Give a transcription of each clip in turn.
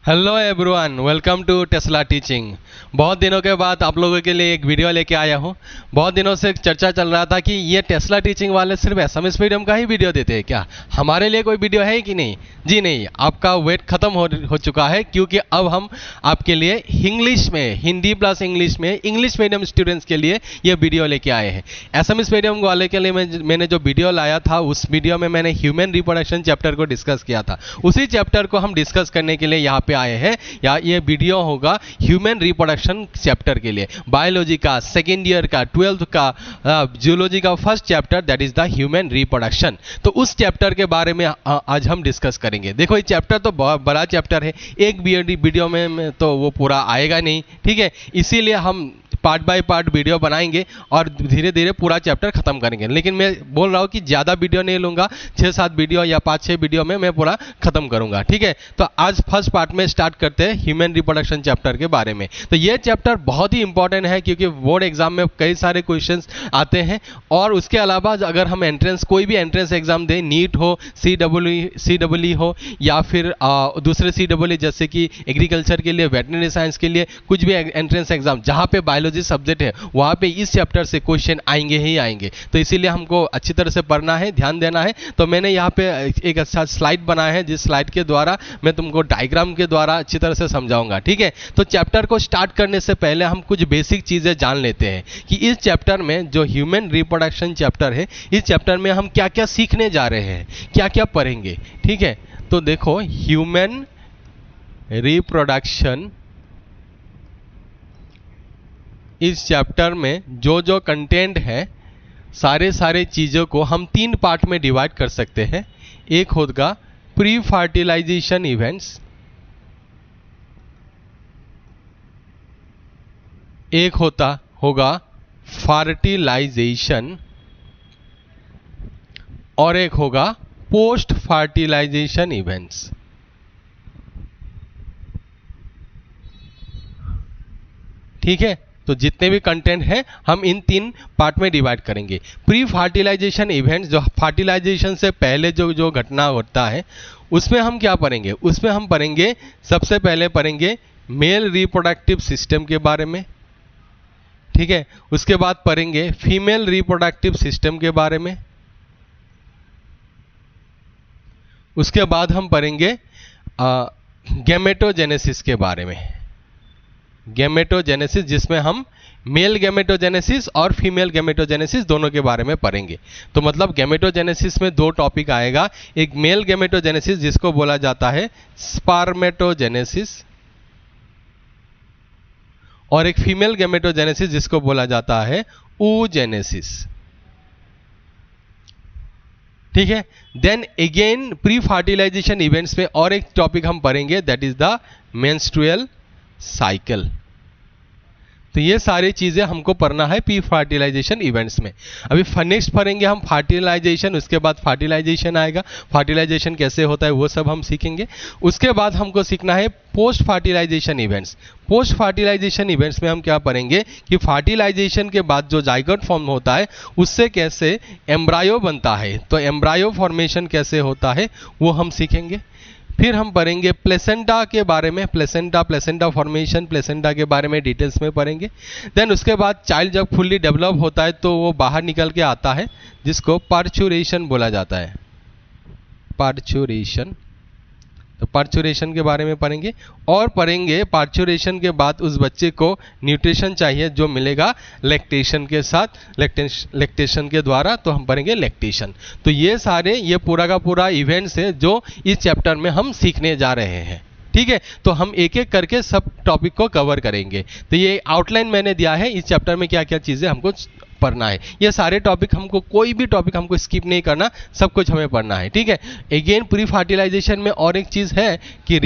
Hello everyone, welcome to Tesla teaching. बहुत दिनों के बाद आप लोगों के लिए एक वीडियो लेके आया हूँ। बहुत दिनों से चर्चा चल रहा था कि ये टेस्ला टीचिंग वाले सिर्फ एसएमएस मीडियम का ही वीडियो देते हैं क्या, हमारे लिए कोई वीडियो है कि नहीं। जी नहीं, आपका वेट खत्म हो चुका है, क्योंकि अब हम आपके लिए इंग्लिश में, हिंदी प्लस इंग्लिश में, इंग्लिश मीडियम स्टूडेंट्स के लिए ये वीडियो लेके आए हैं। एसएमएस मीडियम वाले के लिए मैंने जो वीडियो लाया था, उस वीडियो में मैंने ह्यूमन रिप्रोडक्शन चैप्टर को डिस्कस किया था। उसी चैप्टर को हम डिस्कस करने के लिए यहाँ पे आए हैं। या ये वीडियो होगा ह्यूमन रिप्रोडक्शन चैप्टर के लिए, बायोलॉजी का सेकेंड ईयर का, 12th का, जियोलॉजी का first chapter, that is the human reproduction. तो उस चैप्टर के बारे में आज हम डिस्कस करेंगे। देखो, ये चैप्टर तो बहुत बड़ा चैप्टर है, एक वीडियो में तो वो पूरा आएगा नहीं, ठीक है। इसीलिए हम पार्ट बाय पार्ट वीडियो बनाएंगे और धीरे धीरे पूरा चैप्टर खत्म करेंगे। लेकिन मैं बोल रहा हूँ कि ज़्यादा वीडियो नहीं लूँगा, 6-7 वीडियो या 5-6 वीडियो में मैं पूरा खत्म करूँगा, ठीक है। तो आज फर्स्ट पार्ट में स्टार्ट करते हैं ह्यूमन रिप्रोडक्शन चैप्टर के बारे में। तो ये चैप्टर बहुत ही इंपॉर्टेंट है, क्योंकि बोर्ड एग्जाम में कई सारे क्वेश्चंस आते हैं। और उसके अलावा अगर हम कोई भी एंट्रेंस एग्जाम दें, नीट हो, CEE हो, या फिर दूसरे CEE जैसे कि एग्रीकल्चर के लिए, वेटनरी साइंस के लिए, कुछ भी एंट्रेंस एग्जाम जहाँ पे बायोलॉजी सब्जेक्ट है, वहाँ पे इस चैप्टर से क्वेश्चन आएंगे ही आएंगे। तो इसीलिए हमको अच्छी तरह से पढ़ना है, ध्यान देना है। तो मैंने यहाँ पे एक अच्छा स्लाइड बनाया है, जिस स्लाइड के द्वारा मैं तुमको डायग्राम के द्वारा अच्छी तरह से समझाऊंगा, ठीक है। तो चैप्टर को स्टार्ट करने से पहले हम कुछ बेसिक चीज़ें जान लेते हैं कि इस चैप्टर में, जो ह्यूमन रिप्रोडक्शन चैप्टर है, इस चैप्टर में हम क्या क्या सीखने जा रहे हैं, क्या क्या पढ़ेंगे, ठीक है। तो देखो, ह्यूमन रिप्रोडक्शन, इस चैप्टर में जो जो कंटेंट है, सारे चीज़ों को हम 3 पार्ट में डिवाइड कर सकते हैं। एक होगा प्री फर्टिलाइजेशन इवेंट्स, एक होगा फर्टिलाइजेशन, और एक होगा पोस्ट फर्टिलाइजेशन इवेंट्स, ठीक है। तो जितने भी कंटेंट है, हम इन 3 पार्ट में डिवाइड करेंगे। प्री फर्टिलाइजेशन इवेंट्स, जो फर्टिलाइजेशन से पहले जो घटना होता है, उसमें हम क्या पढ़ेंगे। उसमें हम पढ़ेंगे, सबसे पहले पढ़ेंगे मेल रिप्रोडक्टिव सिस्टम के बारे में, ठीक है। उसके बाद पढ़ेंगे फीमेल रिप्रोडक्टिव सिस्टम के बारे में। उसके बाद हम पढ़ेंगे गैमेटोजेनेसिस के बारे में, गैमेटोजेनेसिस, जिसमें हम मेल गैमेटोजेनेसिस और फीमेल गैमेटोजेनेसिस दोनों के बारे में पढ़ेंगे। तो मतलब गैमेटोजेनेसिस में 2 टॉपिक आएगा, एक मेल गैमेटोजेनेसिस जिसको बोला जाता है स्पर्मेटोजेनेसिस, और एक फीमेल गैमेटोजेनेसिस जिसको बोला जाता है oogenesis, ठीक है। Then again pre fertilization events में और एक टॉपिक हम पढ़ेंगे, that is the menstrual cycle. तो ये सारी चीजें हमको पढ़ना है प्री फर्टिलाइजेशन इवेंट्स में। अभी नेक्स्ट पढ़ेंगे हम फर्टिलाइजेशन, उसके बाद फर्टिलाइजेशन आएगा, फर्टिलाइजेशन कैसे होता है वो सब हम सीखेंगे। उसके बाद हमको सीखना है post fertilization events. Post fertilization events में हम क्या पढ़ेंगे कि फर्टिलाइजेशन के बाद जो जाइगोट फॉर्म होता है, उससे कैसे एम्ब्रायो बनता है, तो एम्ब्रायो फॉर्मेशन कैसे होता है वो हम सीखेंगे। फिर हम पढ़ेंगे प्लेसेंटा के बारे में, प्लेसेंटा फॉर्मेशन, प्लेसेंटा के बारे में डिटेल्स में पढ़ेंगे। देन उसके बाद चाइल्ड जब फुल्ली डेवलप होता है तो वो बाहर निकल के आता है, जिसको पार्चुरेशन बोला जाता है, पार्चुरेशन। तो पार्चुरेशन के बारे में पढ़ेंगे, और पढ़ेंगे पार्चुरेशन के बाद उस बच्चे को न्यूट्रिशन चाहिए जो मिलेगा लैक्टेशन के साथ, लैक्टेशन के द्वारा, तो हम पढ़ेंगे लैक्टेशन। तो ये पूरा का पूरा इवेंट्स है जो इस चैप्टर में हम सीखने जा रहे हैं, ठीक है। तो हम एक एक करके सब टॉपिक को कवर करेंगे। तो ये आउटलाइन मैंने दिया है, इस चैप्टर में क्या क्या चीज़ें हमको पढ़ना है। ये सारे टॉपिक हमको, कोई भी टॉपिक हमको स्किप नहीं करना, सब कुछ हमें पढ़ना है, ठीक है। अगेन प्री फर्टिलाइजेशन में और एक चीज़ है कि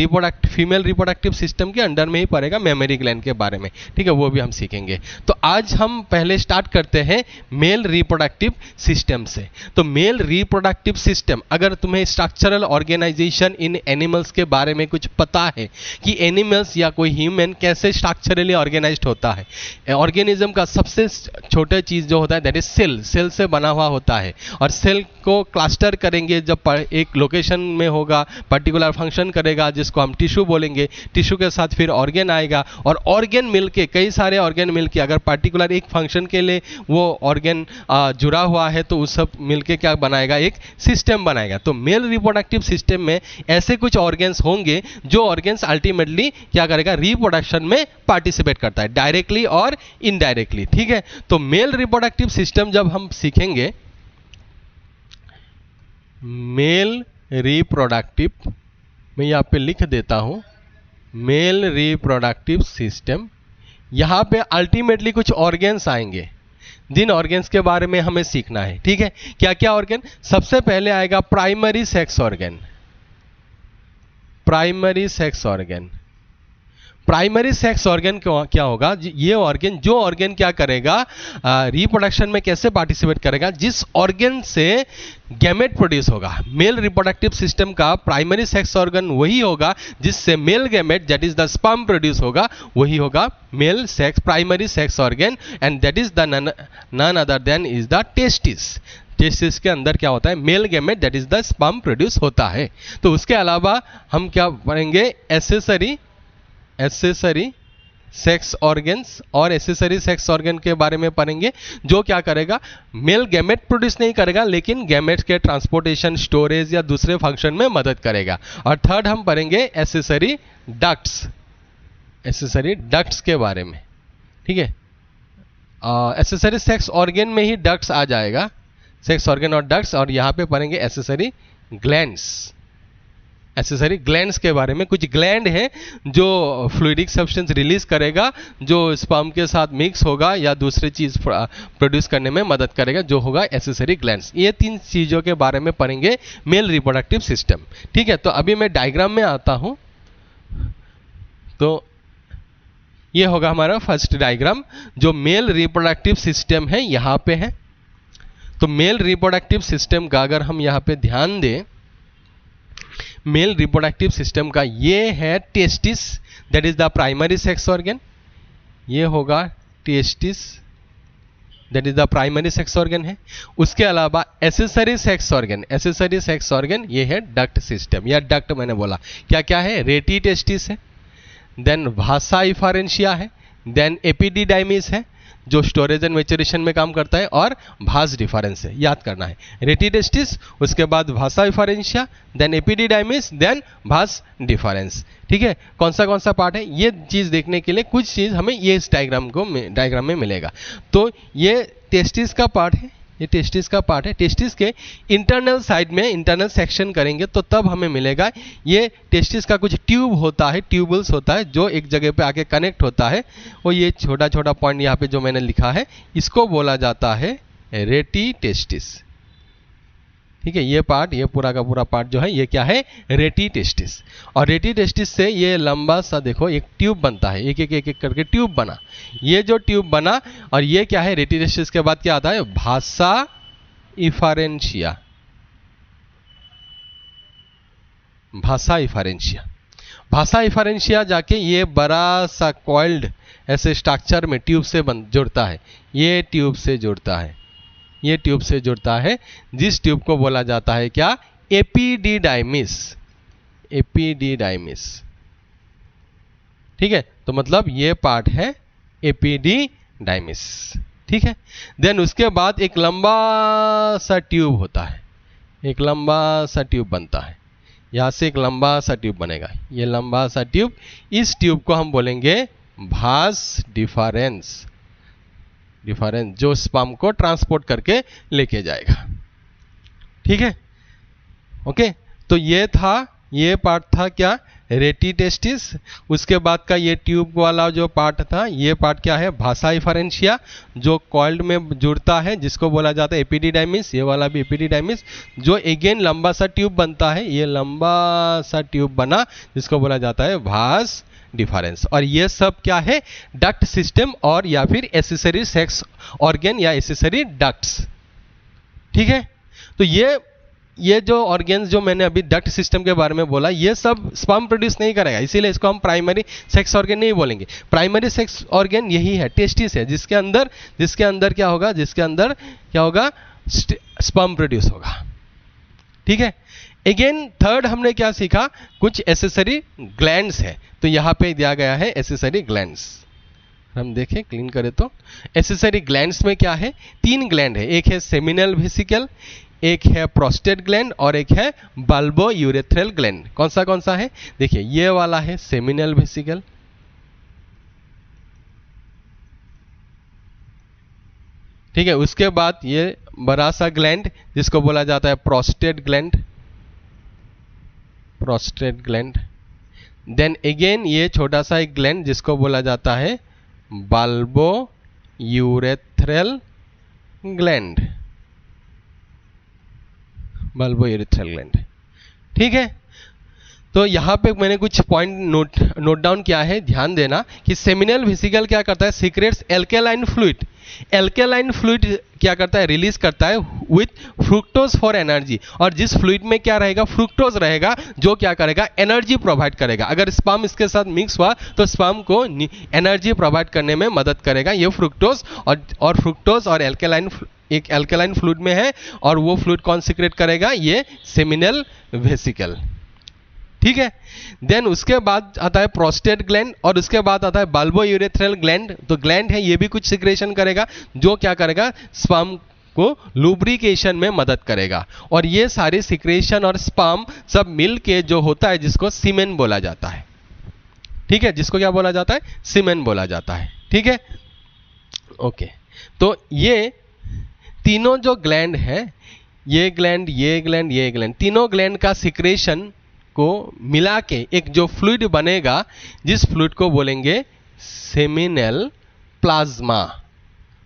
फीमेल रिप्रोडक्टिव सिस्टम के अंडर में ही पड़ेगा मेमरी ग्लैंड के बारे में, ठीक है, वो भी हम सीखेंगे। तो आज हम पहले स्टार्ट करते हैं मेल रिप्रोडक्टिव सिस्टम से। तो मेल रिप्रोडक्टिव सिस्टम, अगर तुम्हें स्ट्रक्चरल ऑर्गेनाइजेशन इन एनिमल्स के बारे में कुछ पता है कि एनिमल्स या कोई ह्यूमन कैसे स्ट्रक्चरली ऑर्गेनाइज्ड होता है, ऑर्गेनिज्म का सबसे छोटा चीज़ जो होता है दैट इज सेल, सेल से बना हुआ होता है। और सेल को क्लस्टर करेंगे जब एक लोकेशन में होगा, पर्टिकुलर फंक्शन करेगा जिसको हम टिश्यू बोलेंगे। टिश्यू के साथ फिर ऑर्गेन आएगा और ऑर्गेन मिलके, कई सारे ऑर्गेन मिलके, अगर पर्टिकुलर एक फंक्शन के लिए वो ऑर्गेन जुड़ा हुआ है तो उस सब मिलके क्या बनाएगा, एक सिस्टम बनाएगा। तो मेल रिप्रोडक्टिव सिस्टम में ऐसे कुछ ऑर्गेन्स होंगे जो ऑर्गेन्स अल्टीमेटली क्या करेगा, रिप्रोडक्शन में पार्टिसिपेट करता है, डायरेक्टली और इनडायरेक्टली। ठीक है, तो मेल रिप्रोडक्टिव सिस्टम जब हम सीखेंगे, मेल रिप्रोडक्टिव, मैं यहां पे लिख देता हूं, मेल रिप्रोडक्टिव सिस्टम, यहां पे अल्टीमेटली कुछ ऑर्गेन्स आएंगे जिन ऑर्गेन्स के बारे में हमें सीखना है। ठीक है, क्या क्या ऑर्गेन? सबसे पहले आएगा primary sex organ. Primary sex organ, primary sex organ क्या होगा? ये ऑर्गन, जो ऑर्गन क्या करेगा, रिप्रोडक्शन में कैसे पार्टिसिपेट करेगा, जिस ऑर्गन से गैमेट प्रोड्यूस होगा। मेल रिप्रोडक्टिव सिस्टम का प्राइमरी सेक्स ऑर्गन वही होगा जिससे male gamete, that is the sperm produce होगा, वही होगा male sex primary sex organ, and that is the none other than is the testis. Testis के अंदर क्या होता है, male gamete that is the sperm produce होता है। तो उसके अलावा हम क्या पढ़ेंगे, एसेसरी सेक्स ऑर्गन्स और एसेसरी सेक्स ऑर्गन के बारे में पढ़ेंगे, जो क्या करेगा, मेल गैमेट प्रोड्यूस नहीं करेगा लेकिन गैमेट्स के ट्रांसपोर्टेशन, स्टोरेज या दूसरे फंक्शन में मदद करेगा। और थर्ड हम पढ़ेंगे एसेसरी डक्ट्स, एसेसरी डक्ट्स के बारे में। ठीक है, एसेसरी सेक्स ऑर्गन में ही डक्ट्स आ जाएगा, सेक्स ऑर्गन और डक्ट्स, और यहां पे पढ़ेंगे एसेसरी ग्लैंड्स, एसेसरी ग्लैंड्स के बारे में। कुछ ग्लैंड है जो फ्लूइडिक सब्सटेंस रिलीज करेगा, जो स्पर्म के साथ मिक्स होगा या दूसरी चीज प्रोड्यूस करने में मदद करेगा, जो होगा एसेसरी ग्लैंड्स। ये तीन चीजों के बारे में पढ़ेंगे मेल रिप्रोडक्टिव सिस्टम। ठीक है, तो अभी मैं डायग्राम में आता हूं। तो ये होगा हमारा फर्स्ट डायग्राम, जो मेल रिप्रोडक्टिव सिस्टम है यहां पे है। तो मेल रिप्रोडक्टिव सिस्टम का अगर हम यहां पे ध्यान दें, मेल रिप्रोडक्टिव सिस्टम का ये है testis, that is the primary sex organ. ये होगा testis, that is the primary sex organ है। उसके अलावा accessory sex organ, accessory sex organ ये है डक्ट सिस्टम, या डक्ट मैंने बोला क्या क्या है, रेटी टेस्टिस है, देन भासा इफारेंशिया है, देन एपिडिडाइमिस है जो स्टोरेज एंड मैच्योरेशन में काम करता है, और भास डिफरेंस है, याद करना है, रेटिडेस्टिस, उसके बाद भासा इफारेंशिया, देन एपिडिडाइमिस, देन भास डिफरेंस। ठीक है, कौन सा पार्ट है, ये चीज देखने के लिए कुछ चीज हमें ये इस डायग्राम में मिलेगा। तो ये टेस्टिस का पार्ट है, ये टेस्टिस का पार्ट है। टेस्टिस के इंटरनल साइड में इंटरनल सेक्शन करेंगे तो तब हमें मिलेगा, ये टेस्टिस का कुछ ट्यूब होता है, ट्यूबल्स होता है जो एक जगह पे आके कनेक्ट होता है। वो ये छोटा छोटा पॉइंट यहाँ पे जो मैंने लिखा है, इसको बोला जाता है रेटी टेस्टिस। ठीक है, ये पार्ट, ये पूरा का पूरा पार्ट जो है ये क्या है, रेटी टेस्टिस। और रेटी टेस्टिस से ये लंबा सा देखो एक ट्यूब बनता है, एक एक करके ट्यूब बना। ये जो ट्यूब बना, और ये क्या है, रेटी टेस्टिस के बाद क्या आता है, भासा इफारेंशिया, भासा इफारेंशिया। भासा इफारेंशिया जाके ये बड़ा सा कॉइल्ड ऐसे स्ट्रक्चर में ट्यूब से जुड़ता है, ये ट्यूब से जुड़ता है, ये ट्यूब से जुड़ता है, जिस ट्यूब को बोला जाता है क्या, एपिडिडाइमिस, एपिडिडाइमिस। ठीक है, तो मतलब ये पार्ट है एपिडिडाइमिस। ठीक है, देन उसके बाद एक लंबा सा ट्यूब होता है, एक लंबा सा ट्यूब बनता है, यहां से एक लंबा सा ट्यूब बनेगा, ये लंबा सा ट्यूब, इस ट्यूब को हम बोलेंगे भास डिफरेंस, डिफरेंस जो स्पर्म को ट्रांसपोर्ट करके लेके जाएगा। ठीक है, ओके, तो ये था, ये पार्ट था क्या, रेटी टेस्टिस। उसके बाद का ये ट्यूब वाला जो पार्ट था, ये पार्ट क्या है, भासा इफारेंशिया, जो कॉइल्ड में जुड़ता है, जिसको बोला जाता है एपिडिडाइमिस, ये वाला भी एपिडिडाइमिस, जो अगेन लंबा सा ट्यूब बनता है, ये लंबा सा ट्यूब बना जिसको बोला जाता है भास डिफरेंस। और ये सब क्या है, डक्ट सिस्टम और या फिर एसेसरी सेक्स ऑर्गन या एसेसरी डक्ट्स। ठीक है, तो ये ये जो ऑर्गेन्स जो मैंने अभी डक्ट सिस्टम के बारे में बोला, ये सब स्पर्म प्रोड्यूस नहीं करेगा, इसीलिए इसको हम प्राइमरी सेक्स ऑर्गन नहीं बोलेंगे। प्राइमरी सेक्स ऑर्गन यही है, टेस्टिस है, जिसके अंदर क्या होगा, स्पर्म प्रोड्यूस होगा। ठीक है। अगेन थर्ड हमने क्या सीखा, कुछ एसेसरी ग्लैंड्स है, तो यहां पे दिया गया है एसेसरी ग्लैंड्स। हम देखें, क्लीन करें तो एसेसरी ग्लैंड्स में क्या है, 3 ग्लैंड है, एक है सेमिनल वेसिकल, एक है प्रोस्टेट ग्लैंड और एक है बल्बो यूरेथ्रल ग्लैंड। कौन सा है, देखिए ये वाला है सेमिनल वेसिकल, ठीक है। उसके बाद ये बड़ा सा ग्लैंड जिसको बोला जाता है प्रोस्टेट ग्लैंड। देन अगेन ये छोटा सा एक ग्लैंड जिसको बोला जाता है बल्बो यूरेथ्रल ग्लैंड। ठीक है। तो यहां पे मैंने कुछ पॉइंट नोट डाउन किया है, ध्यान देना कि सेमिनल वेसिकल क्या करता है, सीक्रेट्स एल्केलाइन फ्लूइड क्या करता है, रिलीज करता है विथ फ्रुक्टोज फॉर एनर्जी। और जिस फ्लूइड में क्या रहेगा, फ्रुक्टोज रहेगा, जो क्या करेगा, एनर्जी प्रोवाइड करेगा। अगर स्पर्म इसके साथ मिक्स हुआ तो स्पर्म को एनर्जी प्रोवाइड करने में मदद करेगा ये फ्रुक्टोज। और फ्रुक्टोज और एक एल्केलाइन फ्लूइड में है, और वो फ्लूइड कौन सीक्रेट करेगा, ये सेमिनल वेसिकल। ठीक है। देन उसके बाद आता है प्रोस्टेट ग्लैंड, और उसके बाद आता है बल्बो यूरेथ्रल ग्लैंड। तो ग्लैंड है, ये भी कुछ सिक्रेशन करेगा, जो क्या करेगा, स्पर्म को लुब्रिकेशन में मदद करेगा। और ये सारे सिक्रेशन और स्पर्म सब मिलके जो होता है, जिसको सीमेन बोला जाता है। ठीक है, जिसको क्या बोला जाता है, सीमेन बोला जाता है। ठीक है, ओके। तो ये तीनों जो ग्लैंड है, ये ग्लैंड, तीनों ग्लैंड का सिक्रेशन को मिला के एक जो फ्लूइड बनेगा, जिस फ्लूइड को बोलेंगे सेमिनल प्लाज्मा।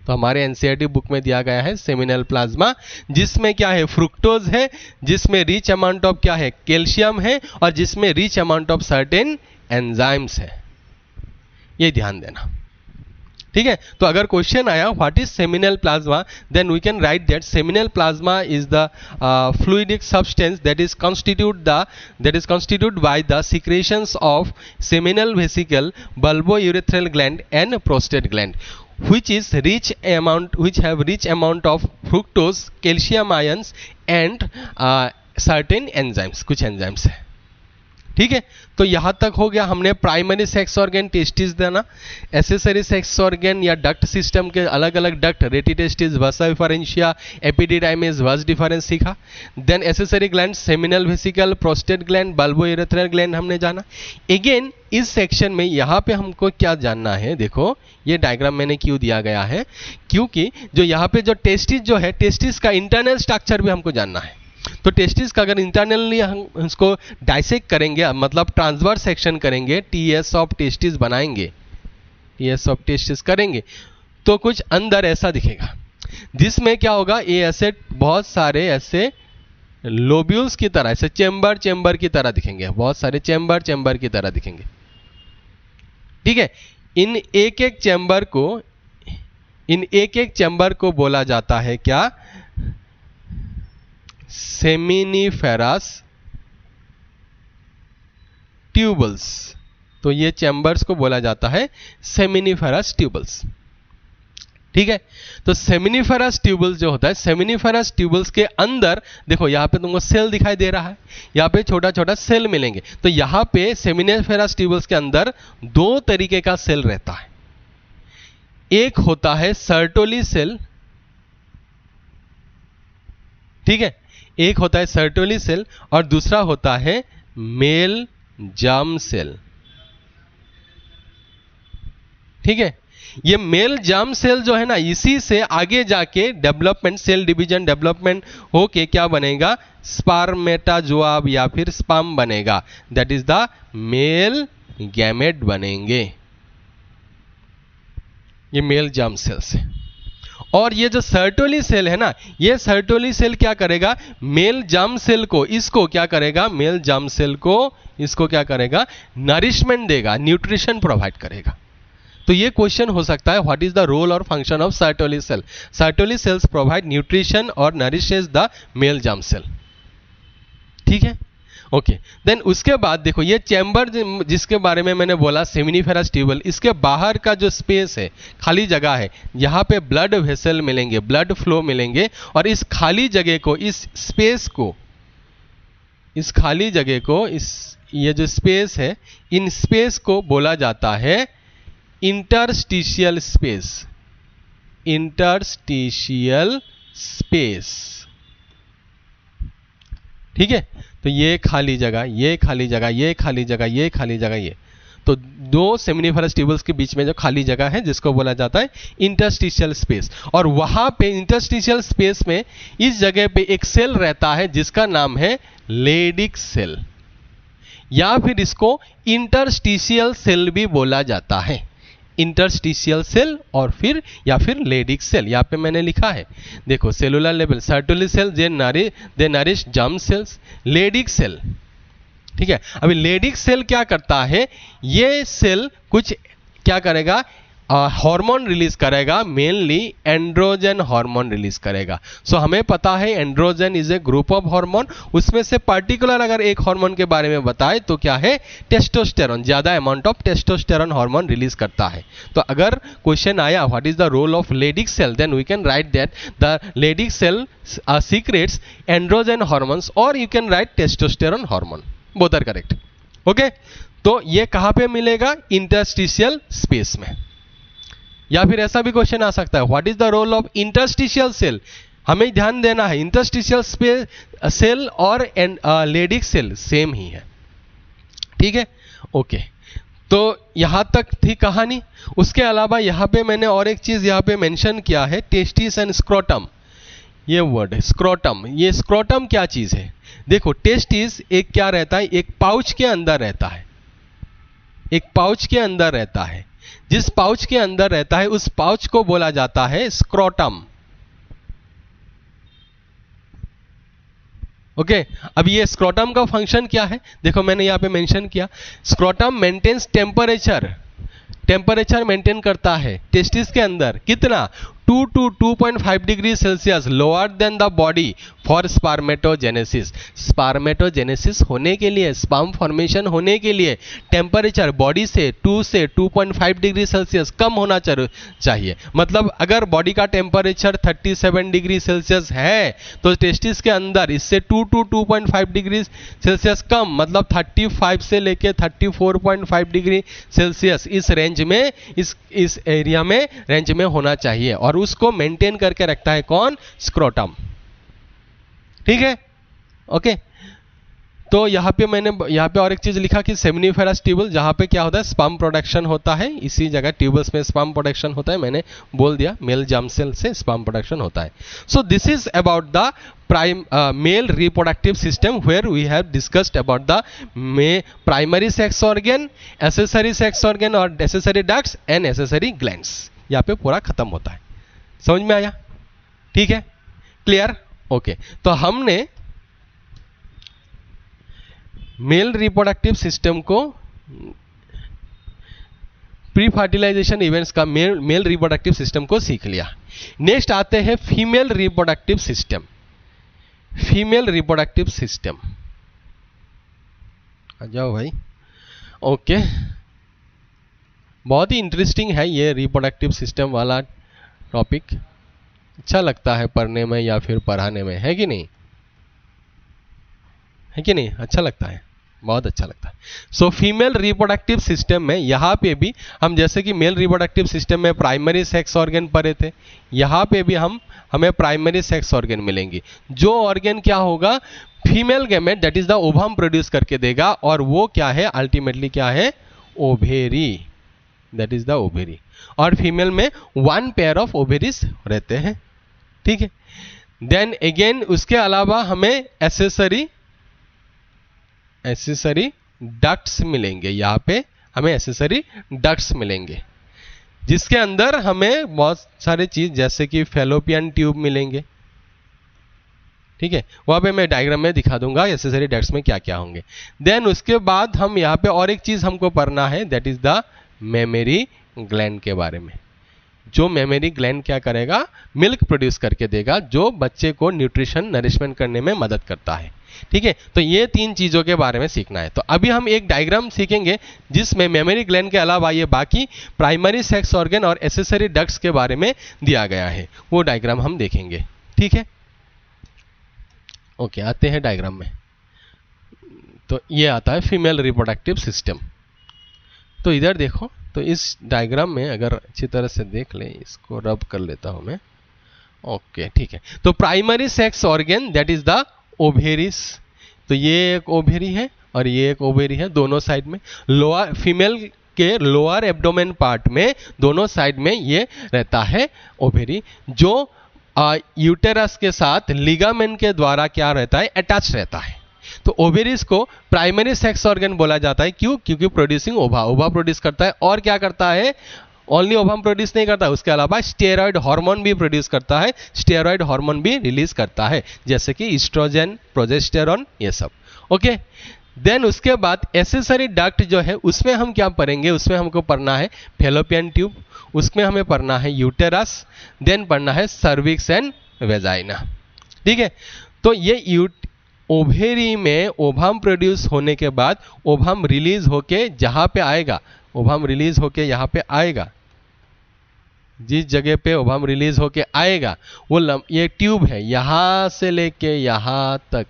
तो हमारे एनसीईआरटी बुक में दिया गया है सेमिनल प्लाज्मा, जिसमें क्या है, फ्रुक्टोज है, जिसमें रिच अमाउंट ऑफ क्या है, कैल्शियम है, और जिसमें rich amount of certain enzymes है। ये ध्यान देना। ठीक है। तो अगर क्वेश्चन आया what is seminal plasma, then we can write that seminal plasma is the fluidic substance that is constituted by the secretions of seminal vesicle, bulbourethral gland and prostate gland, which have rich amount of fructose, calcium ions and certain enzymes, कुछ enzymes है। ठीक है। तो यहां तक हो गया, हमने प्राइमरी सेक्स ऑर्गन टेस्टिस देना, एसेसरी सेक्स ऑर्गन या डक्ट सिस्टम के अलग अलग duct, rete testis, vasa efferentia, epididymis, vas deferens सीखा। Then accessory gland seminal vesicle, prostate gland, bulbourethral gland हमने जाना। अगेन इस सेक्शन में यहां पे हमको क्या जानना है, देखो ये डायग्राम मैंने क्यों दिया गया है, क्योंकि जो यहां पे जो टेस्टिस जो है, टेस्टिस का इंटरनल स्ट्रक्चर भी हमको जानना है। तो टेस्टिस का अगर इंटरनली हम इसको डाइसेक्ट करेंगे, मतलब ट्रांसवर्स सेक्शन करेंगे, टीएस ऑफ टेस्टिस बनाएंगे, टीएस ऑफ टेस्टिस करेंगे, तो कुछ अंदर ऐसा दिखेगा, जिसमें क्या होगा, ये ऐसे बहुत सारे ऐसे लोब्यूल्स की तरह, ऐसे चेंबर की तरह दिखेंगे, बहुत सारे चेंबर की तरह दिखेंगे। ठीक है। इन एक एक चेंबर को बोला जाता है क्या, सेमिनिफेरस ट्यूबल्स। तो ये चैम्बर्स को बोला जाता है सेमिनिफेरस ट्यूबल्स। ठीक है। तो सेमिनिफेरस ट्यूबल्स जो होता है, सेमिनिफेरस ट्यूबल्स के अंदर देखो, यहां पे तुमको सेल दिखाई दे रहा है, यहां पे छोटा छोटा सेल मिलेंगे। तो यहां पे सेमिनिफेरस ट्यूबल्स के अंदर 2 तरीके का सेल रहता है। एक होता है सर्टोली सेल, ठीक है, एक होता है सर्टोली सेल, और दूसरा होता है मेल जार्म सेल। ठीक है। ये मेल जार्म सेल जो है ना, इसी से आगे जाके डेवलपमेंट, सेल डिवीजन डेवलपमेंट होके क्या बनेगा, स्पर्मेटाजोआ या फिर स्पर्म बनेगा, that is the male gamete बनेंगे, ये मेल जार्म सेल से। और ये जो सर्टोली सेल है ना, ये सर्टोली सेल क्या करेगा, मेल जार्म सेल को, इसको क्या करेगा, मेल जार्म सेल को इसको क्या करेगा, नरिशमेंट देगा, न्यूट्रिशन प्रोवाइड करेगा। तो ये क्वेश्चन हो सकता है, व्हाट इज द रोल और function of Sertoli cell. Sertoli cells provide nutrition और nourishes the male germ cell. ठीक है, ओके। देन उसके बाद देखो ये चैम्बर जिसके बारे में मैंने बोला सेमिनिफेरस ट्यूबल, इसके बाहर का जो स्पेस है, खाली जगह है, यहाँ पे ब्लड वेसल मिलेंगे, ब्लड फ्लो मिलेंगे, और इस खाली जगह को, इस स्पेस को, इस खाली जगह को, ये जो स्पेस है, इन स्पेस को बोला जाता है इंटरस्टिशियल स्पेस, इंटरस्टिशियल स्पेस। ठीक है, तो ये खाली जगह, ये खाली जगह, ये खाली जगह, ये खाली जगह, ये तो दो सेमिनिफेरस ट्यूबल्स के बीच में जो खाली जगह है जिसको बोला जाता है इंटरस्टिशियल स्पेस। और वहां पे इंटरस्टिशियल स्पेस में इस जगह पे एक सेल रहता है जिसका नाम है लेडिक सेल, या फिर इसको इंटरस्टिशियल सेल भी बोला जाता है, इंटरस्टिशियल सेल और फिर लेडिक सेल। यहाँ पे मैंने लिखा है, देखो cellular level Sertoli cell they nourish germ cells, Leydig cell. ठीक है, अभी लेडिक सेल क्या करता है, ये सेल कुछ क्या करेगा, हार्मोन रिलीज करेगा, मेनली एंड्रोजन हार्मोन रिलीज करेगा। सो हमें पता है androgen is a group of hormone, उसमें से पर्टिकुलर अगर एक हार्मोन के बारे में बताए तो क्या है, टेस्टोस्टेरोन, ज्यादा amount of testosterone hormone release करता है। तो अगर क्वेश्चन आया what is the role of Leydig cell, then we can write that the Leydig cell secretes androgen hormones, और you can write testosterone hormone, both are correct. Okay, तो ये कहां पे मिलेगा, इंटरस्टिशियल स्पेस में। या फिर ऐसा भी क्वेश्चन आ सकता है, what is the role of interstitial cell, हमें ध्यान देना है इंटरस्टिशियल सेल और लेडिक सेल सेम ही है। ठीक है, ओके, तो यहां तक थी कहानी। उसके अलावा यहां पे मैंने और एक चीज यहां पे मेंशन किया है, टेस्टिस एंड स्क्रोटम, ये वर्ड है स्क्रोटम। ये स्क्रोटम क्या चीज है, देखो टेस्टिस एक क्या रहता है, एक पाउच के अंदर रहता है, एक पाउच के अंदर रहता है, जिस पाउच के अंदर रहता है उस पाउच को बोला जाता है स्क्रोटम। ओके, अब ये स्क्रोटम का फंक्शन क्या है, देखो मैंने यहां पे मेंशन किया, scrotum maintains temperature, temperature maintain करता है टेस्टिस के अंदर, कितना, 2 to 2.5 degree Celsius lower than the body for spermatogenesis. Spermatogenesis होने के लिए, स्पर्म फॉर्मेशन होने के लिए टेम्परेचर बॉडी से 2 से 2.5 डिग्री सेल्सियस कम होना चाहिए। मतलब अगर बॉडी का टेम्परेचर 37 डिग्री सेल्सियस है तो टेस्टिस के अंदर इससे 2 to 2.5 डिग्री सेल्सियस कम, मतलब 35 से लेके 34.5 डिग्री सेल्सियस इस रेंज में, इस एरिया में रेंज में होना चाहिए, और उसको मेंटेन करके रखता है कौन, स्क्रोटम। ठीक है, ओके, तो यहां पे मैंने यहां पे और एक चीज लिखा कि सेमिनिफेरस ट्यूबल, जहां पे क्या होता है, स्पर्म प्रोडक्शन होता है, इसी जगह ट्यूबल्स में स्पर्म प्रोडक्शन होता है, मैंने बोल दिया मेल जर्म सेल से स्पर्म प्रोडक्शन होता है। So this is about the male reproductive system where we have discussed about the primary sex organ, accessory sex organ और accessory ducts and accessory glands। यहाँ पे पूरा खत्म होता है, समझ में आया? ठीक है, क्लियर, ओके। तो हमने मेल रिप्रोडक्टिव सिस्टम को, प्री फर्टिलाइजेशन इवेंट्स का मेल रिप्रोडक्टिव सिस्टम को सीख लिया। नेक्स्ट आते हैं female reproductive system. Female reproductive system, आ जाओ भाई, ओके। बहुत ही इंटरेस्टिंग है ये रिप्रोडक्टिव सिस्टम वाला टॉपिक, अच्छा लगता है पढ़ने में या फिर पढ़ाने में, है कि नहीं, है कि नहीं, अच्छा लगता है, बहुत अच्छा लगता है। सो फीमेल रिप्रोडक्टिव सिस्टम में यहाँ पे भी हम, जैसे कि मेल रिप्रोडक्टिव सिस्टम में प्राइमरी सेक्स ऑर्गन पढ़े थे, यहाँ पे भी हमें प्राइमरी सेक्स ऑर्गन मिलेंगी। जो ऑर्गन क्या होगा, female gamete that is the ovum produce करके देगा, और वो क्या है, अल्टीमेटली क्या है, ovary, that is the ovary. और फीमेल में 1 पेयर ऑफ ओवेरीज रहते हैं। ठीक है, देन अगेन उसके अलावा हमें एसेसरी डक्ट्स मिलेंगे, यहाँ पे हमें एसेसरी डक्ट्स मिलेंगे, जिसके अंदर हमें बहुत सारे चीज जैसे कि फेलोपियन ट्यूब मिलेंगे। ठीक है, वहां पे मैं डायग्राम में दिखा दूंगा एसेसरी डक्ट्स में क्या क्या होंगे। देन उसके बाद हम यहाँ पे और एक चीज हमको पढ़ना है, that is the mammary gland के बारे में। जो मेमरी ग्लैंड क्या करेगा, मिल्क प्रोड्यूस करके देगा, जो बच्चे को न्यूट्रिशन नरिशमेंट करने में मदद करता है। ठीक है, तो ये 3 चीज़ों के बारे में सीखना है। तो अभी हम एक डायग्राम सीखेंगे जिसमें मेमोरी ग्लैंड के अलावा ये बाकी प्राइमरी सेक्स ऑर्गन और एसेसरी डक्ट्स के बारे में दिया गया है, वो डायग्राम हम देखेंगे। ठीक है, ओके, आते हैं डायग्राम में। तो ये आता है फीमेल रिप्रोडक्टिव सिस्टम। तो इधर देखो, तो इस डायग्राम में अगर अच्छी तरह से देख लें, इसको रब कर लेता हूं मैं। ओके, ठीक है। तो primary sex organ that is the ovaries. तो ये एक ओवेरी है और ये एक ओवेरी है, दोनों साइड में। लोअर फीमेल के लोअर एब्डोमेन पार्ट में दोनों साइड में ये रहता है ओवेरी, जो यूटेरस के साथ लिगामेंट के द्वारा क्या रहता है, अटैच रहता है। तो ओवेरिस को प्राइमरी सेक्स ऑर्गन बोला जाता है। क्यों? क्योंकि प्रोड्यूसिंग ओवा प्रोड्यूस करता है। और क्या करता है, ओनली ओवम प्रोड्यूस नहीं करता, उसके अलावा स्टेरॉइड हार्मोन भी प्रोड्यूस करता है, स्टेरॉइड हार्मोन भी रिलीज करता है, जैसे कि ईस्ट्रोजन, प्रोजेस्टेरॉन, ये सब। ओके, देन उसके बाद एसेसरी डक्ट जो है उसमें हम क्या पढ़ेंगे, उसमें हमको पढ़ना है फेलोपियन ट्यूब, उसमें हमें पढ़ना है यूटेरस, देन पढ़ना है सर्विक्स एंड वेजाइना। ठीक है, तो ये ओवेरी में ओवम प्रोड्यूस होने के बाद ओवम रिलीज होके जहां पे आएगा, ओवम रिलीज होके यहाँ पे आएगा, जिस जगह पे ओवम रिलीज होके आएगा वो ये ट्यूब है, यहां से लेके यहां तक।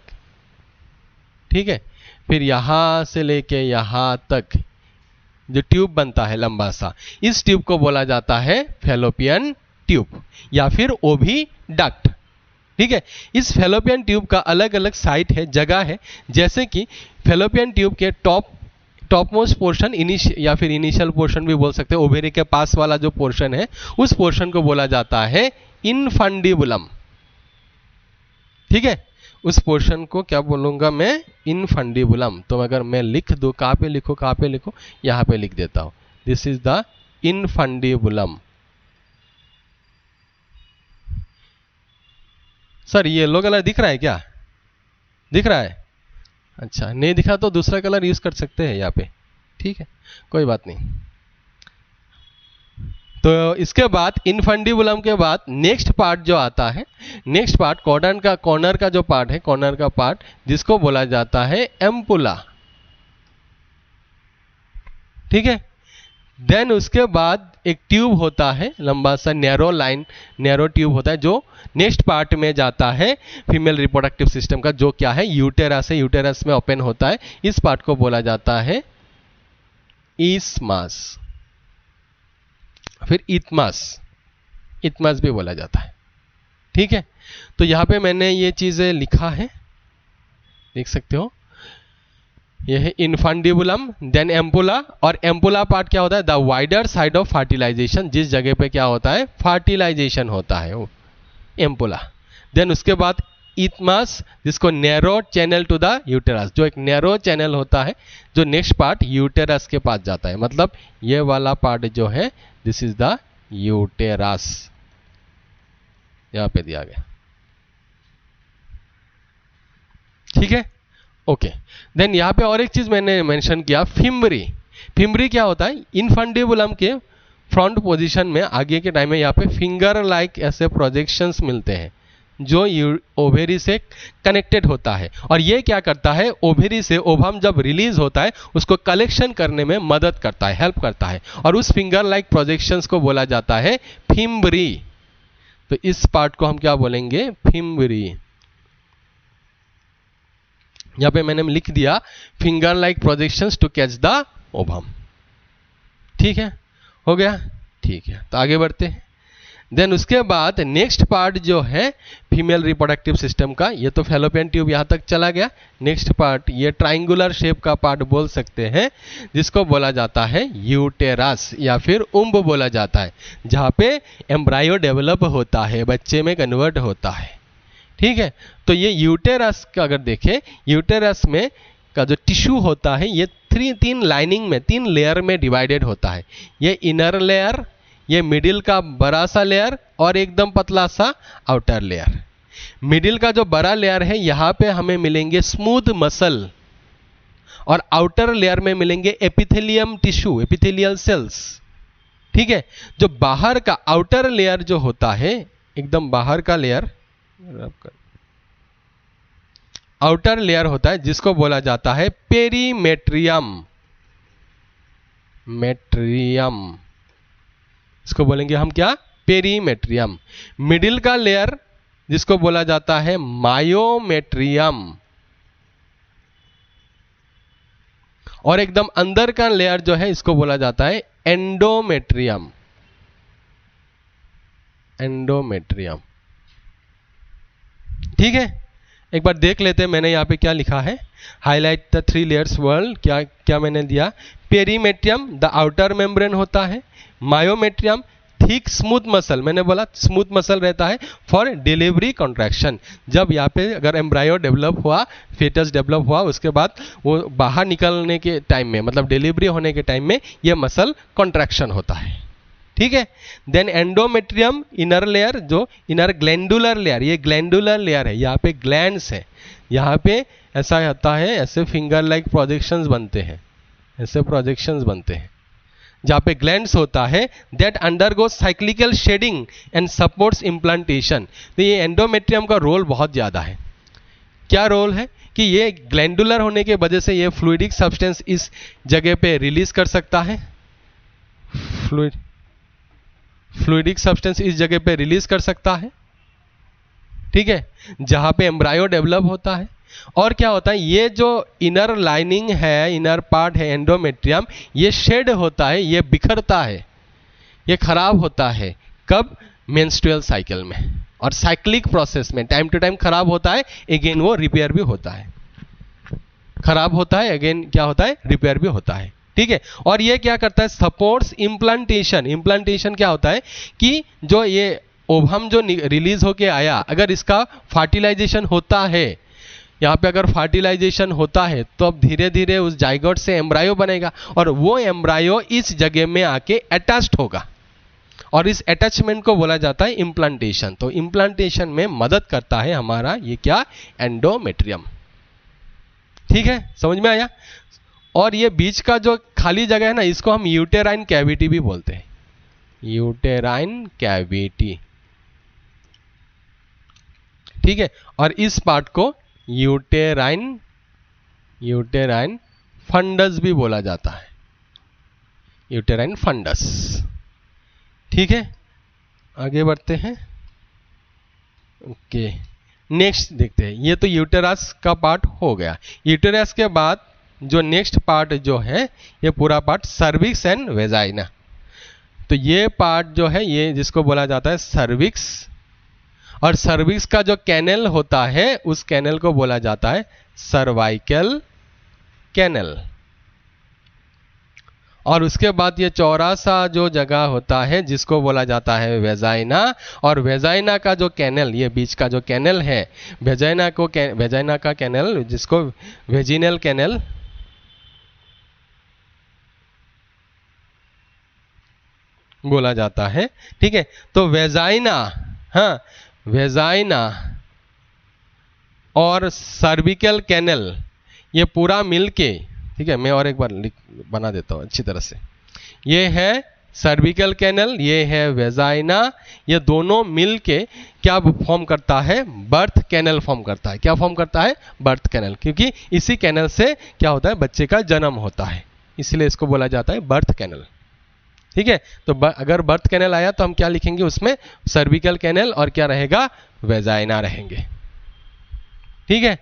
ठीक है, फिर यहां से लेके यहां तक जो ट्यूब बनता है लंबा सा, इस ट्यूब को बोला जाता है फेलोपियन ट्यूब या फिर ओवी डक्ट। ठीक है, इस फेलोपियन ट्यूब का अलग अलग साइट है, जगह है, जैसे कि फेलोपियन ट्यूब के टॉप मोस्ट पोर्शन या फिर इनिशियल पोर्शन भी बोल सकते हैं, ओवेरी के पास वाला जो पोर्शन है उस पोर्शन को बोला जाता है इनफंडिबुलम। ठीक है, उस पोर्शन को क्या बोलूंगा मैं, इनफंडिबुलम। तो अगर मैं लिख दूं, कहां पे लिखो, कहां पे लिखो, यहां पे लिख देता हूं, this is the infundibulum. Sir ये येलो कलर दिख रहा है क्या, दिख रहा है? अच्छा, नहीं दिखा तो दूसरा कलर यूज कर सकते हैं यहाँ पे। ठीक है, कोई बात नहीं। तो इसके बाद इनफंडिबुलम के बाद नेक्स्ट पार्ट जो आता है, नेक्स्ट पार्ट कॉर्नर का जो पार्ट है, कॉर्नर का पार्ट जिसको बोला जाता है एम्पुला। ठीक है, देन उसके बाद एक ट्यूब होता है लंबा सा, नैरो ट्यूब होता है, जो नेक्स्ट पार्ट में जाता है फीमेल रिप्रोडक्टिव सिस्टम का, जो क्या है, यूटेरस है। यूटेरस में ओपन होता है, इस पार्ट को बोला जाता है ईस्मास, फिर इथमास भी बोला जाता है। ठीक है, तो यहां पे मैंने ये चीजें लिखा है, देख सकते हो, यह है इनफंडिबुलम, देन एम्पुला। और एम्पुला पार्ट क्या होता है, the wider side of fertilization, जिस जगह पे क्या होता है, फर्टिलाइजेशन होता है वो एम्पुला। देन उसके बाद इथमास, जिसको narrow channel to the uterus, जो एक नैरो चैनल होता है, जो नेक्स्ट पार्ट यूटेरस के पास जाता है। मतलब ये वाला पार्ट जो है, दिस इज द यूटेरस, यहां पे दिया गया। ठीक है, ओके। देन यहां पे और एक चीज मैंने मेंशन किया, फिम्बरी क्या होता है, इनफंडिबुलम के फ्रंट पोजीशन में आगे के टाइम में यहाँ पे फिंगर लाइक ऐसे प्रोजेक्शंस मिलते हैं जो ओवेरी से कनेक्टेड होता है। और ये क्या करता है, ओवेरी से ओवम जब रिलीज होता है उसको कलेक्शन करने में मदद करता है, हेल्प करता है, और उस फिंगर लाइक प्रोजेक्शंस को बोला जाता है फिम्बरी। तो इस पार्ट को हम क्या बोलेंगे, फिम्बरी। यहां पे मैंने लिख दिया finger like projections to catch the ovum. ठीक है, हो गया? ठीक है, तो आगे बढ़ते हैं। देन उसके बाद नेक्स्ट पार्ट जो है फीमेल रिप्रोडक्टिव सिस्टम का, ये तो फेलोपियन ट्यूब यहां तक चला गया। नेक्स्ट पार्ट ये ट्राइंगुलर शेप का पार्ट बोल सकते हैं, जिसको बोला जाता है यूटेरस या फिर उम्ब बोला जाता है, जहां पे एम्ब्रायो डेवलप होता है, बच्चे में कन्वर्ट होता है। ठीक है, तो ये यूटेरस का अगर देखें, यूटेरस में का जो टिश्यू होता है ये तीन लाइनिंग में, 3 लेयर में डिवाइडेड होता है। ये इनर लेयर, ये मिडिल का बड़ा सा लेयर और एकदम पतला सा आउटर लेयर। मिडिल का जो बड़ा लेयर है यहां पे हमें मिलेंगे स्मूथ मसल, और आउटर लेयर में मिलेंगे एपिथेलियम टिश्यू, एपिथेलियल सेल्स। ठीक है, जो बाहर का आउटर लेयर जो होता है, एकदम बाहर का लेयर, आउटर लेयर होता है जिसको बोला जाता है पेरीमेट्रियम। मेट्रियम, इसको बोलेंगे हम क्या? पेरीमेट्रियम। मिडिल का लेयर जिसको बोला जाता है मायोमेट्रियम, और एकदम अंदर का लेयर जो है इसको बोला जाता है एंडोमेट्रियम। एंडोमेट्रियम, ठीक है। एक बार देख लेते हैं मैंने यहाँ पे क्या लिखा है। हाईलाइट द 3 लेयर्स वर्ल्ड, क्या क्या मैंने दिया? पेरीमेट्रियम द आउटर मेम्ब्रेन होता है। मायोमेट्रियम थिक स्मूथ मसल, मैंने बोला स्मूथ मसल रहता है फॉर डिलीवरी कॉन्ट्रैक्शन। जब यहाँ पे अगर एम्ब्रायो डेवलप हुआ, फेटस डेवलप हुआ, उसके बाद वो बाहर निकलने के टाइम में, मतलब डिलीवरी होने के टाइम में ये मसल कॉन्ट्रैक्शन होता है, ठीक है। देन एंडोमेट्रियम इनर लेयर, जो इनर ग्लैंडुलर लेयर, ये ग्लैंडुलर लेयर है, यहाँ पे ग्लैंड्स है, यहाँ पे ऐसा होता है, ऐसे फिंगर लाइक प्रोजेक्शंस बनते हैं, ऐसे प्रोजेक्शंस बनते हैं जहाँ पे ग्लैंड्स होता है। That undergo cyclical shedding and supports implantation. तो ये एंडोमेट्रियम का रोल बहुत ज़्यादा है। क्या रोल है कि ये ग्लैंडुलर होने के वजह से ये फ्लूइडिक सब्सटेंस इस जगह पे रिलीज कर सकता है, फ्लूइडिक सब्सटेंस इस जगह पे रिलीज कर सकता है, ठीक है, जहां पे एम्ब्रायो डेवलप होता है। और क्या होता है, ये जो इनर लाइनिंग है, इनर पार्ट है एंडोमेट्रियम, ये शेड होता है, ये बिखरता है, ये खराब होता है। कब? मेंस्ट्रुअल साइकिल में, और साइक्लिक प्रोसेस में टाइम टू टाइम खराब होता है, अगेन वो रिपेयर भी होता है, खराब होता है, अगेन क्या होता है? रिपेयर भी होता है, ठीक है। और ये क्या करता है? Supports implantation. इम्प्लांटेशन क्या होता है कि जो ये ओवम जो रिलीज होके आया, अगर इसका फर्टिलाइजेशन होता है, यहाँ पे अगर फर्टिलाइजेशन होता है तो अब धीरे धीरे उस जाइगोट से एम्ब्रायो बनेगा, और वो एम्ब्रायो इस जगह में आके अटैच्ड होगा, और इस अटैचमेंट को बोला जाता है इम्प्लांटेशन। तो इम्प्लांटेशन में मदद करता है हमारा ये क्या? एंडोमेट्रियम, ठीक है, समझ में आया। और ये बीच का जो खाली जगह है ना, इसको हम यूटेराइन कैविटी भी बोलते हैं, यूटेराइन कैविटी, ठीक है। और इस पार्ट को यूटेराइन फंडस भी बोला जाता है, यूटेराइन फंडस, ठीक है। आगे बढ़ते हैं, ओके। नेक्स्ट देखते हैं, ये तो यूटेरस का पार्ट हो गया। यूटेरस के बाद जो नेक्स्ट पार्ट जो है, ये पूरा पार्ट सर्विक्स एंड वेजाइना। तो ये पार्ट जो है, ये जिसको बोला जाता है सर्विक्स, और सर्विक्स का जो कैनल होता है, उस कैनल को बोला जाता है सर्वाइकल कैनल। और उसके बाद ये चौड़ा सा जो जगह होता है जिसको बोला जाता है वेजाइना, और वेजाइना का जो कैनल, ये बीच का जो कैनल है, वेजाइना का कैनल जिसको वेजिनल कैनल बोला जाता है, ठीक है। तो वेजाइना, हाँ, वेजाइना और सर्विकल कैनल ये पूरा मिलके, ठीक है, मैं और एक बार बना देता हूं अच्छी तरह से। ये है सर्विकल कैनल, ये है वेजाइना, ये दोनों मिलके क्या फॉर्म करता है? बर्थ कैनल फॉर्म करता है। क्या फॉर्म करता है? बर्थ कैनल, क्योंकि इसी कैनल से क्या होता है? बच्चे का जन्म होता है, इसलिए इसको बोला जाता है बर्थ कैनल, ठीक है। तो अगर बर्थ कैनल आया तो हम क्या लिखेंगे उसमें? सर्विकल कैनल, और क्या रहेगा? वेजाइना रहेंगे, ठीक है।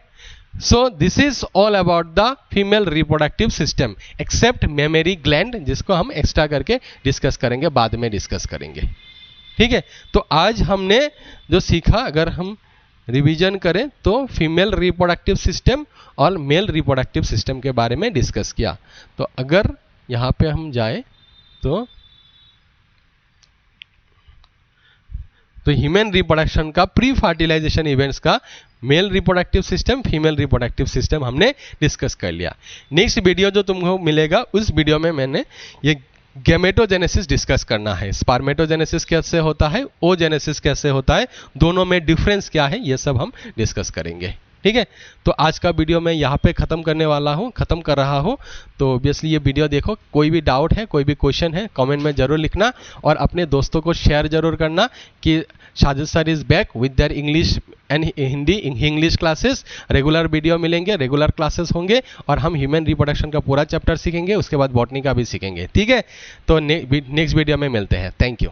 So this is all about the female reproductive system except mammary gland, जिसको हम एक्स्ट्रा करके डिस्कस करेंगे, बाद में डिस्कस करेंगे, ठीक है। तो आज हमने जो सीखा, अगर हम रिवीजन करें तो फीमेल रिप्रोडक्टिव सिस्टम और मेल रिप्रोडक्टिव सिस्टम के बारे में डिस्कस किया। तो अगर यहाँ पे हम जाए तो ह्यूमन रिप्रोडक्शन का प्री फर्टिलाइजेशन इवेंट्स का male reproductive system, female reproductive system हमने डिस्कस कर लिया। नेक्स्ट वीडियो जो तुमको मिलेगा, उस वीडियो में मैंने ये गैमेटोजेनेसिस डिस्कस करना है। स्पर्मेटोजेनेसिस कैसे होता है, ओजेनेसिस कैसे होता है, दोनों में डिफरेंस क्या है, ये सब हम डिस्कस करेंगे, ठीक है। तो आज का वीडियो मैं यहाँ पे ख़त्म करने वाला हूँ, ख़त्म कर रहा हूँ। तो ऑब्वियसली ये वीडियो देखो, कोई भी डाउट है, कोई भी क्वेश्चन है, कमेंट में ज़रूर लिखना, और अपने दोस्तों को शेयर ज़रूर करना कि Sajid sir is back with their English and Hindi English classes, regular video मिलेंगे, रेगुलर क्लासेस होंगे और हम ह्यूमन रिप्रोडक्शन का पूरा चैप्टर सीखेंगे, उसके बाद बॉटनी का भी सीखेंगे। ठीक है, तो नेक्स्ट वीडियो में मिलते हैं। Thank you.